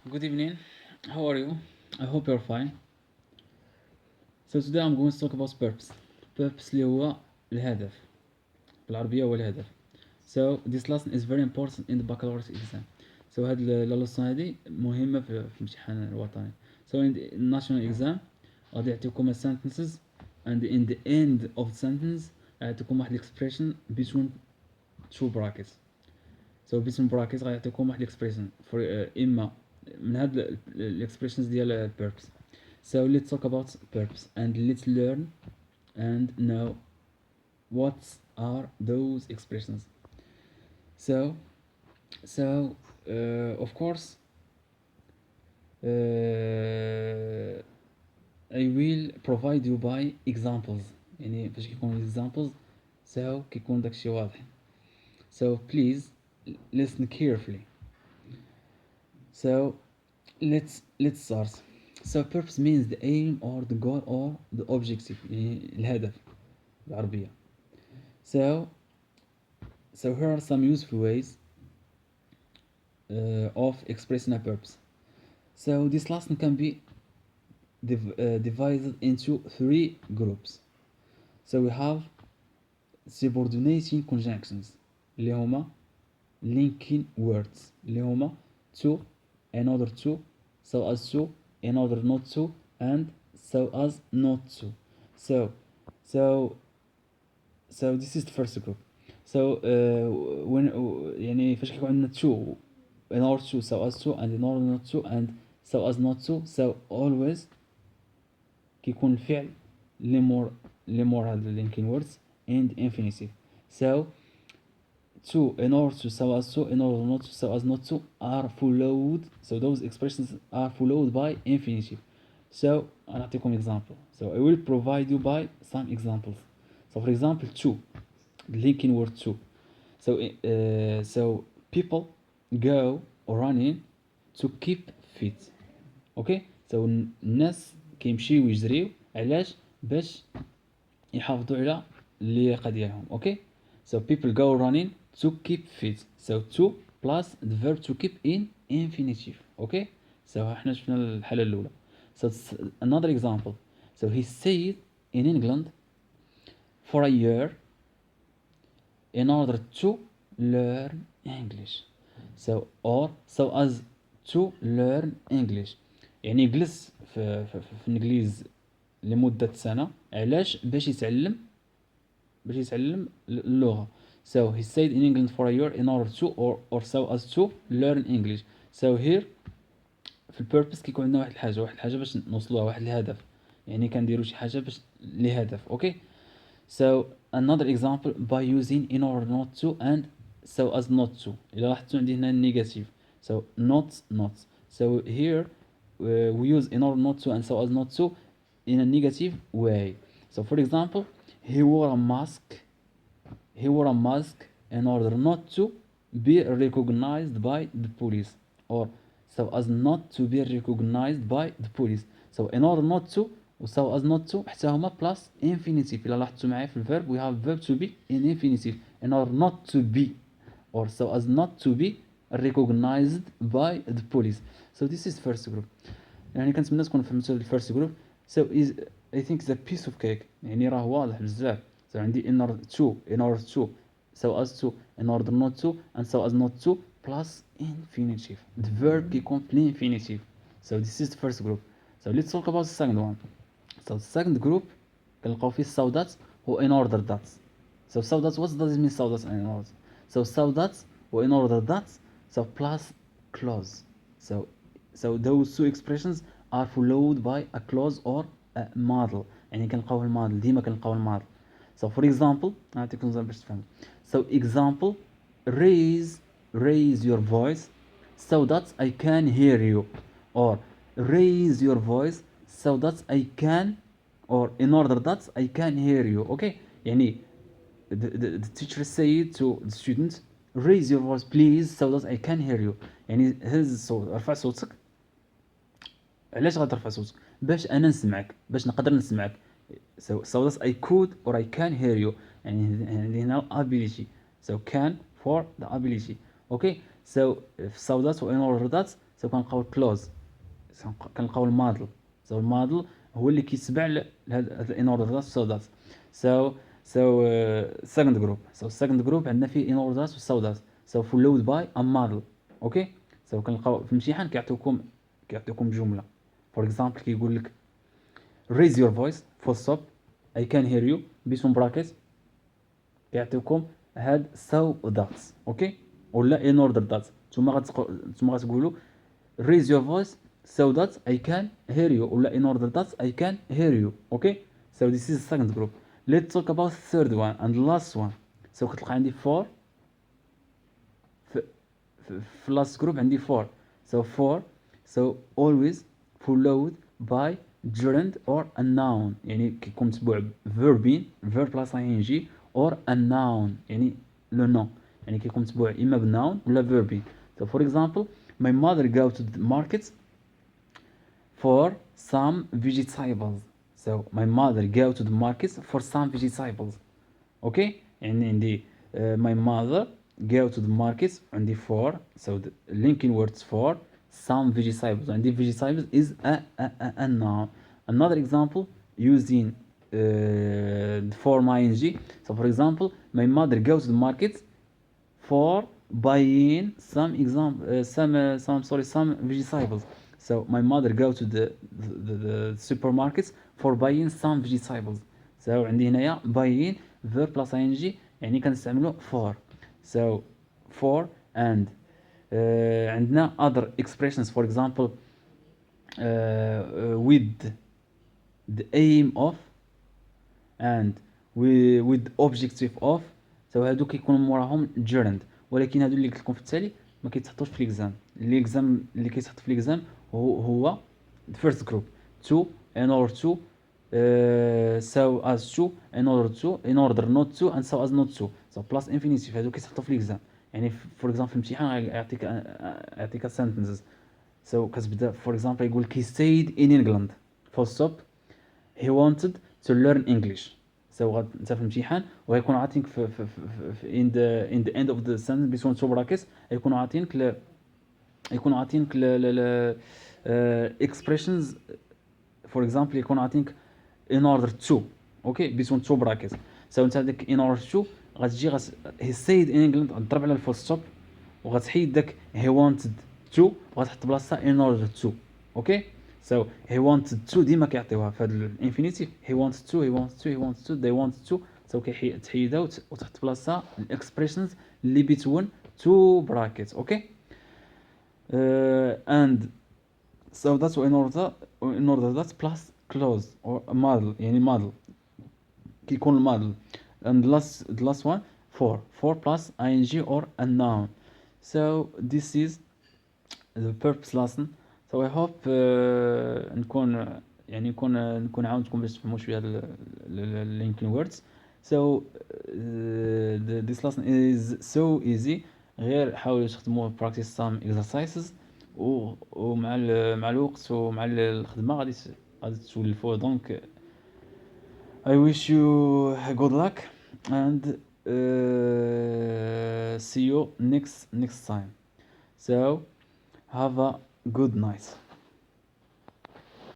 Good evening. How are you? I hope you're fine. So today I'm going to talk about purpose. Purpose اللي هو الهدف. بالعربية هو الهدف. So this lesson is very important in the baccalaureate exam. So هاد لا leçon هادي مهمة في الامتحان الوطني. So in the national exam غادي يعطيكم sentences and in the end of the sentence يعطيكم واحد expression between two brackets. So between brackets غيعطيكم واحد expression for إما من هاد expressions ديال purpose. So let's talk about purpose and let's learn and know what are those expressions. So, of course, I will provide you by examples. يعني فاش كيكونوا examples so كيكون داكشي واضح. So please listen carefully. So let's start. So purpose means the aim or the goal or the objective يعني الهدف بالعربية. So here are some useful ways of expressing a purpose. So this lesson can be divided into three groups. So we have subordinating conjunctions اللي هما linking words اللي هما to, in order to, so as to, in order not to, and so as not to. So this is the first group. So when يعني فاش كيكون عندنا to, in order to, so as to, and in order not to, and so as not to, so always كيكون الفعل اللي مور هاد linking words and infinitive. So to, in order to, so as to, in order not to, so as not to are followed. So those expressions are followed by infinitive. So I'll take an example. So I will provide you by some examples. So for example, to, the linking word to. So people go running to keep fit. Okay. So الناس كيمشيو يجريو علاش؟ باش يحافظوا على اللياقة ديالهم. Okay. So people go running to keep fit. So to plus the verb to keep in infinitive. Okay. So احنا شفنا الحالة الأولى. So another example. So he stayed in England for a year in order to learn English. So or so as to learn English. يعني جلس في الإنجليز لمدة سنة علاش؟ باش يتعلم اللغة. So he stayed in England for a year in order to or so as to learn English. So here في البيربس كيكون عندنا واحد الحاجة باش نوصلوها، واحد الهدف، يعني كنديرو شي حاجة باش لهدف. اوكي. So another example by using in order not to and so as not to. إلا لاحظتوا عندي هنا negative. So not. So here we use in order not to and so as not to in a negative way. So for example, he wore a mask in order not to be recognized by the police, or so as not to be recognized by the police. So in order not to و so as not to حتى هما plus infinitive. إلا لاحظتوا معايا في الverb we have verb to be in infinitive. In order not to be or so as not to be recognized by the police. So this is first group. يعني كنتمنى تكون فهمتوا الفيرست جروب. So is I think it's a piece of cake. يعني راه واضح بزاف. So عندي in order to, so as to, in order not to, and so as not to plus infinitive. The verb كيكون في infinitive. So this is the first group. So let's talk about the second one. So the second group كنلقاو فيه so that و in order that. So that, what does it mean so that and in order? So that و in order that, so plus clause. So those two expressions are followed by a clause or a model. يعني كنلقاو الموديل ديما كنلقاو الموديل. So for example نعطيكم باش تفهموا. So example, raise your voice so that I can hear you, or raise your voice so that I can, or in order that I can hear you. Okay. يعني the teacher said to the student raise your voice please so that I can hear you. يعني هز الصوت، ارفع صوتك. علاش غترفع صوتك؟ باش انا نسمعك، باش نقدر نسمعك. So that I could or I can hear you. يعني هنا ability. So can for the ability. Okay. So that in order that, سو كنلقاو كلوز، كنلقاو المادل. سو المادل هو اللي كيتبع لهاد ان اوردر دات سو دات. سو سكند جروب. سو السكند جروب عندنا فيه ان اوردر دات وسو دات. سو فولود باي ا مادل. اوكي. سو كنلقاو في الامتحان كيعطيوكم جمله. فور اكزامبل كيقول لك raise your voice full stop I can hear you بيسون براكيت، كيعطيوكم هاد سو دات. اوكي. ولا in order that نتوما غتقولوا raise your voice so that I can hear you ولا in order that I can hear you. okay. So this is the second group. Let's talk about the third one and the last one. So كتلقى عندي 4 في last group عندي 4. So 4 so always followed by gerund or a noun، يعني كيكون متبوع verbين verb plus ing or a noun يعني لو نون، يعني كيكون متبوع اما بناون ولا verbين. So for example my mother go to the market for some vegetables. So my mother go to the market for some vegetables. okay. يعني عندي my mother go to the market عندي for so the linking words for some vegetables. عندي vegetables is a noun. Another example using the form ing. So for example my mother goes to the market for buying some vegetables. So my mother go to the supermarket for buying some vegetables. So عندي هنايا buying verb plus ing يعني كنستعملو for. So for and عندنا other expressions for example with the aim of and with objective of. so هادو كيكونوا موراهم gerund، ولكن هادو اللي قلت لكم في التالي ما كيتحطوش في الاكزام. الاكزام اللي كيتحط في الاكزام هو the first group to in order to so as to in order not to and so as not to. so plus infinitive هادو كيتحطوا في الاكزام. يعني فور اكزامبل في الامتحان يعطيك sentences. so كتبدا فور اكزامبل يقول he stayed in England full stop he wanted to learn English. so انت في الامتحان وغيكونوا عاطينك في in the end of the sentence between two brackets يكونوا عاطينك expressions for example يكونوا عاطينك in order to okay between two brackets. so انت هذاك in order to غتجي he stayed in England غتضرب على الفول ستوب وغتحيد داك he wanted to وغتحط بلاصتها in order to. okay. so he wanted to ديما كيعطيوها في هذا الانفينيتيف he wanted to they wanted to. so كتحيدها وتحط بلاصتها الاكسبريشنز اللي between two brackets. okay. and so that's in order that plus clause or model يعني model كيكون الموديل. and the last one for plus ing or a noun. so this is the purpose lesson. so I hope نكون عاونتكم باش تفهموا شويه ال linking words. so this lesson is so easy. غير حاولوا تخدموا practice some exercises ومع الوقت ومع الخدمه غادي تولفوا. دونك I wish you good luck and see you next time. So have a good night.